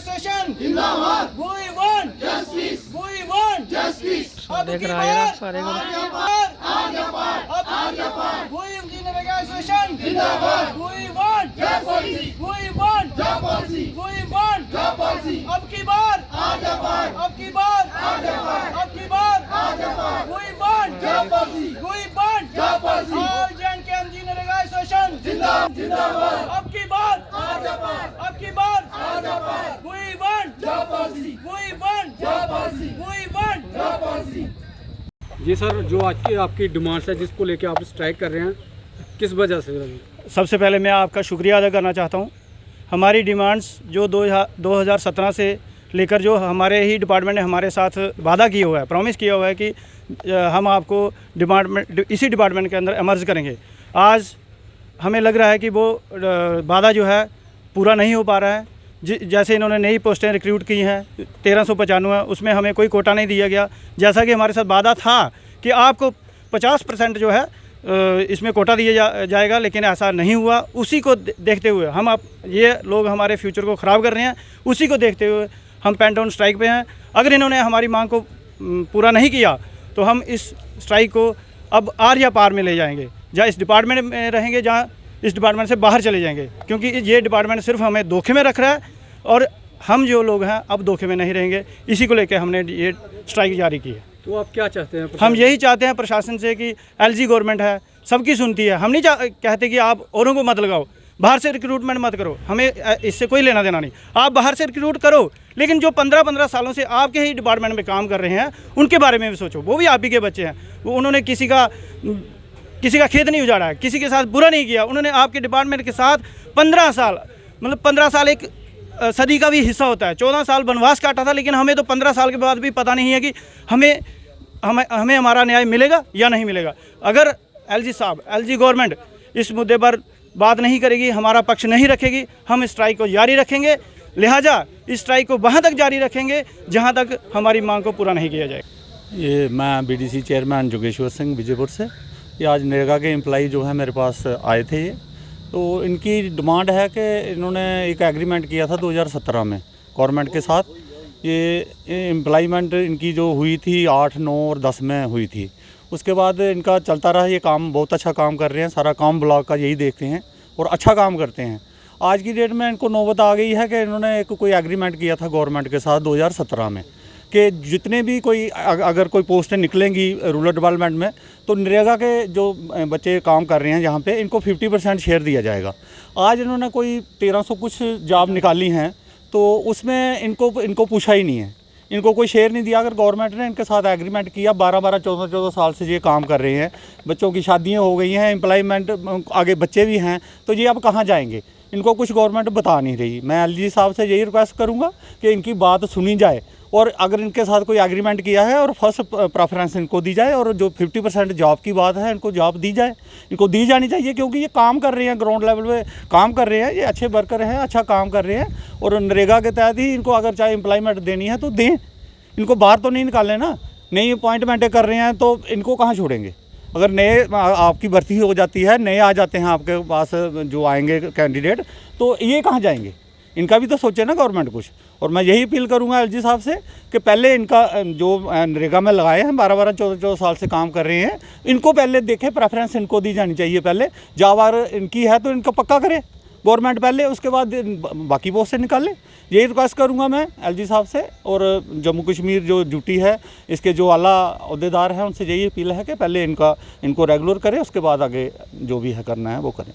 Association जिंदाबाद। We want justice, we want justice. अब की बार वी नरेगा एसोसिएशन जिंदाबाद। We want justice, we want justice, we want justice. अब की बार अब की बार अब की बार we want justice, we want justice. All जैन के एमजी नरेगा एसोसिएशन जिंदाबाद। अब की बार we want justice, we want justice, we want justice. जी सर, जो आज की आपकी डिमांड्स है जिसको लेके आप स्ट्राइक कर रहे हैं, किस वजह से? सबसे पहले मैं आपका शुक्रिया अदा करना चाहता हूं। हमारी डिमांड्स जो 2017 से लेकर जो हमारे ही डिपार्टमेंट ने हमारे साथ वादा किया हुआ है, प्रॉमिस किया हुआ है कि हम आपको इसी डिपार्टमेंट के अंदर इमर्ज करेंगे। आज हमें लग रहा है कि वो वादा जो है पूरा नहीं हो पा रहा है। जैसे इन्होंने नई पोस्टें रिक्रूट की हैं 1395, उसमें हमें कोई कोटा नहीं दिया गया। जैसा कि हमारे साथ वादा था कि आपको 50% जो है इसमें कोटा दिया जाएगा, लेकिन ऐसा नहीं हुआ। उसी को देखते हुए ये लोग हमारे फ्यूचर को ख़राब कर रहे हैं। उसी को देखते हुए हम पेन डाउन स्ट्राइक पे हैं। अगर इन्होंने हमारी मांग को पूरा नहीं किया तो हम इस स्ट्राइक को अब आर या पार में ले जाएंगे। जहाँ इस डिपार्टमेंट में रहेंगे, जहाँ इस डिपार्टमेंट से बाहर चले जाएंगे, क्योंकि ये डिपार्टमेंट सिर्फ हमें धोखे में रख रहा है और हम जो लोग हैं अब धोखे में नहीं रहेंगे। इसी को लेकर हमने ये स्ट्राइक जारी की है। तो आप क्या चाहते हैं? हम यही चाहते हैं प्रशासन से कि एलजी गवर्नमेंट है, सबकी सुनती है। हम नहीं कहते कि आप औरों को मत लगाओ, बाहर से रिक्रूटमेंट मत करो, हमें इससे कोई लेना देना नहीं। आप बाहर से रिक्रूट करो, लेकिन जो 15-15 सालों से आपके ही डिपार्टमेंट में काम कर रहे हैं उनके बारे में भी सोचो। वो भी आप ही के बच्चे हैं। उन्होंने किसी का खेत नहीं उजाड़ा है, किसी के साथ बुरा नहीं किया। उन्होंने आपके डिपार्टमेंट के साथ 15 साल, मतलब 15 साल एक सदी का भी हिस्सा होता है। 14 साल वनवास काटा था, लेकिन हमें तो 15 साल के बाद भी पता नहीं है कि हमें हमारा न्याय मिलेगा या नहीं मिलेगा। अगर एलजी गवर्नमेंट इस मुद्दे पर बात नहीं करेगी, हमारा पक्ष नहीं रखेगी, हम स्ट्राइक को जारी रखेंगे। लिहाजा इस स्ट्राइक को वहाँ तक जारी रखेंगे जहाँ तक हमारी मांग को पूरा नहीं किया जाएगा। ये मैं बीडीसी चेयरमैन जोगेश्वर सिंह विजयपुर से। ये आज नरेगा के एम्प्लॉई जो है मेरे पास आए थे। ये तो इनकी डिमांड है कि इन्होंने एक एग्रीमेंट किया था 2017 में गवर्नमेंट के साथ। ये एम्प्लॉयमेंट इनकी जो हुई थी 8, 9 और 10 में हुई थी। उसके बाद इनका चलता रहा ये काम। बहुत अच्छा काम कर रहे हैं, सारा काम ब्लॉक का यही देखते हैं और अच्छा काम करते हैं। आज की डेट में इनको नौबत आ गई है कि इन्होंने कोई एग्रीमेंट किया था गवर्नमेंट के साथ 2017 में कि जितने भी अगर कोई पोस्टें निकलेंगी रूरल डेवलपमेंट में तो नरेगा के जो बच्चे काम कर रहे हैं यहाँ पे इनको 50% शेयर दिया जाएगा। आज इन्होंने कोई 1300 कुछ जॉब निकाली हैं, तो उसमें इनको पूछा ही नहीं है, इनको कोई शेयर नहीं दिया। अगर गवर्नमेंट ने इनके साथ एग्रीमेंट किया, 12-12, 14-14 साल से ये काम कर रहे हैं, बच्चों की शादियाँ हो गई हैं, एम्प्लॉयमेंट आगे बच्चे भी हैं, तो ये अब कहाँ जाएंगे? इनको कुछ गवर्नमेंट बता नहीं रही। मैं एलजी साहब से यही रिक्वेस्ट करूँगा कि इनकी बात सुनी जाए और अगर इनके साथ कोई एग्रीमेंट किया है और फर्स्ट प्रेफरेंस इनको दी जाए और जो 50% जॉब की बात है इनको जॉब दी जाए, इनको दी जानी चाहिए, क्योंकि ये काम कर रहे हैं, ग्राउंड लेवल पे काम कर रहे हैं, ये अच्छे वर्कर हैं, अच्छा काम कर रहे हैं। और नरेगा के तहत ही इनको अगर चाहे एम्प्लॉयमेंट देनी है तो दें, इनको बाहर तो नहीं निकालें ना। नई अपॉइंटमेंटें कर रहे हैं तो इनको कहाँ छोड़ेंगे? अगर नए आपकी भर्ती हो जाती है, नए आ जाते हैं आपके पास जो आएंगे कैंडिडेट, तो ये कहाँ जाएंगे? इनका भी तो सोचे ना गवर्नमेंट कुछ। और मैं यही अपील करूंगा एलजी साहब से कि पहले इनका जो नरेगा में लगाए हैं 12-12, 14-14 साल से काम कर रहे हैं, इनको पहले देखें, प्रेफरेंस इनको दी जानी चाहिए। पहले जॉब इनकी है तो इनको पक्का करे गवर्नमेंट पहले, उसके बाद बाकी पोस्ट से निकाले। यही रिक्वेस्ट करूंगा मैं एलजी साहब से। और जम्मू कश्मीर जो ड्यूटी है इसके जो आला अहदेदार हैं उनसे यही अपील है कि पहले इनको रेगुलर करें, उसके बाद आगे जो भी है करना है वो करें।